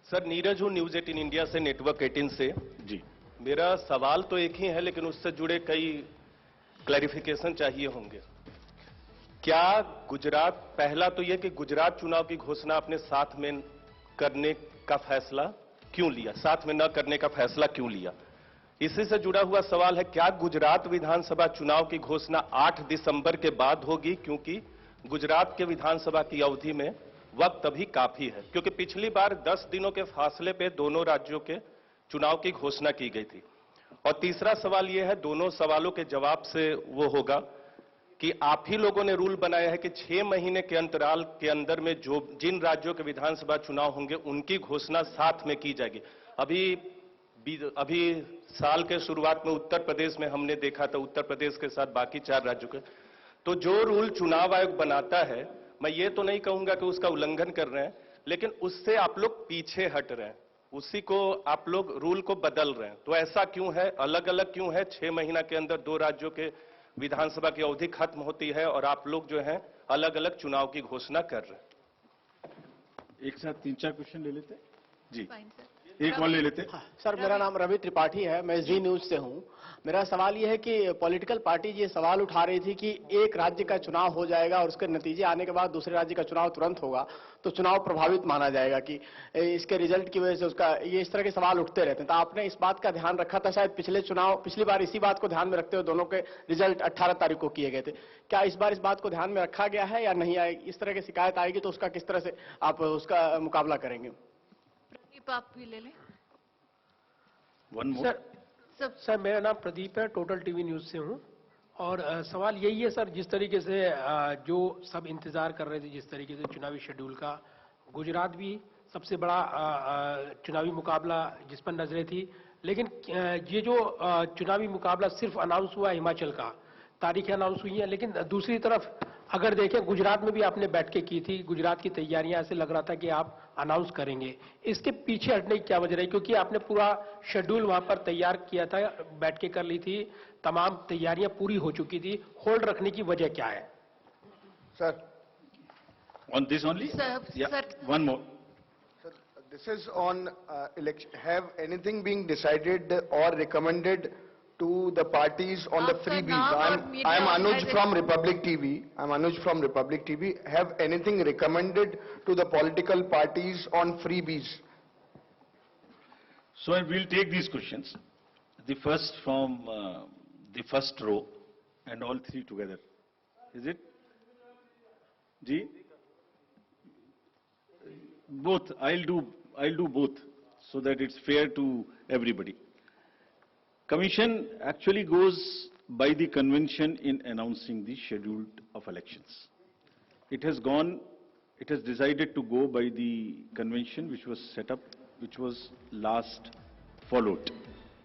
Sir Neeraj हूं news 18 India से, network 18 से। जी। मेरा सवाल तो एक ही है, लेकिन उससे जुड़े कई क्लैरिफिकेशन चाहिए होंगे। क्या गुजरात, पहला तो यह कि गुजरात चुनाव की घोषणा अपने साथ में करने का फैसला क्यों लिया, साथ में न करने का फैसला क्यों लिया? इसी से जुड़ा हुआ सवाल है, क्या गुजरात विधानसभा चुनाव की घोषणा 8 दिसंबर के बाद होगी? क्योंकि गुजरात के विधानसभा की अवधि में वक्त अभी काफी है, क्योंकि पिछली बार 10 दिनों के फासले पे दोनों राज्यों के चुनाव की घोषणा की गई थी। और तीसरा सवाल यह है, दोनों सवालों के जवाब से वो होगा कि आप ही लोगों ने रूल बनाया है कि 6 महीने के अंतराल के अंदर में जो जिन राज्यों के विधानसभा चुनाव होंगे उनकी घोषणा साथ में की जाएगी। अभी साल के शुरुआत में उत्तर प्रदेश में हमने देखा था, उत्तर प्रदेश के साथ बाकी 4 राज्यों के। तो जो रूल चुनाव आयोग बनाता है, मैं ये तो नहीं कहूंगा कि उसका उल्लंघन कर रहे हैं, लेकिन उससे आप लोग पीछे हट रहे हैं, उसी को आप लोग रूल को बदल रहे हैं। तो ऐसा क्यों है, अलग अलग क्यों है? 6 महीना के अंदर 2 राज्यों के विधानसभा की अवधि खत्म होती है और आप लोग जो हैं अलग अलग चुनाव की घोषणा कर रहे हैं। एक साथ 3-4 क्वेश्चन ले लेते हैं जी। एक और ले लेते हैं। सर, मेरा नाम रवि त्रिपाठी है, मैं जी न्यूज से हूं। मेरा सवाल यह है कि पॉलिटिकल पार्टी ये सवाल उठा रही थी कि एक राज्य का चुनाव हो जाएगा और उसके नतीजे आने के बाद दूसरे राज्य का चुनाव तुरंत होगा, तो चुनाव प्रभावित माना जाएगा कि इसके रिजल्ट की वजह से उसका, ये इस तरह के सवाल उठते रहते हैं। तो आपने इस बात का ध्यान रखा था शायद पिछली बार इसी बात को ध्यान में रखते हुए दोनों के रिजल्ट 18 तारीख को किए गए थे। क्या इस बार इस बात को ध्यान में रखा गया है या नहीं आएगी? इस तरह की शिकायत आएगी तो उसका किस तरह से आप उसका मुकाबला करेंगे? प्रदीप, आप भी ले लें। सर, मेरा नाम प्रदीप है, टोटल टीवी न्यूज से हूं। और सवाल यही है सर, जिस तरीके से जो सब इंतजार कर रहे थे, जिस तरीके से चुनावी शेड्यूल का, गुजरात भी सबसे बड़ा चुनावी मुकाबला जिस पर नजरें थी, लेकिन ये जो चुनावी मुकाबला सिर्फ अनाउंस हुआ हिमाचल का, तारीखें अनाउंस हुई हैं, लेकिन दूसरी तरफ अगर देखें गुजरात में भी आपने बैठकें की थी, गुजरात की तैयारियां, ऐसे लग रहा था कि आप अनाउंस करेंगे। इसके पीछे हटने की क्या वजह रही? क्योंकि आपने पूरा शेड्यूल वहां पर तैयार किया था, बैठकें कर ली थी, तमाम तैयारियां पूरी हो चुकी थी, होल्ड रखने की वजह क्या है? Sir, on this only one more sir, this is on election. Have anything being decided और recommended to the parties on the freebies? I am Anuj from Republic TV. Have anything recommended to the political parties on freebies? So I will take these questions. The first from the first row and all three together. Is it? Ji? Both. I'll do both so that it's fair to everybody. Commission actually goes by the convention in announcing the schedule of elections. It has decided to go by the convention which was set up, which was last followed.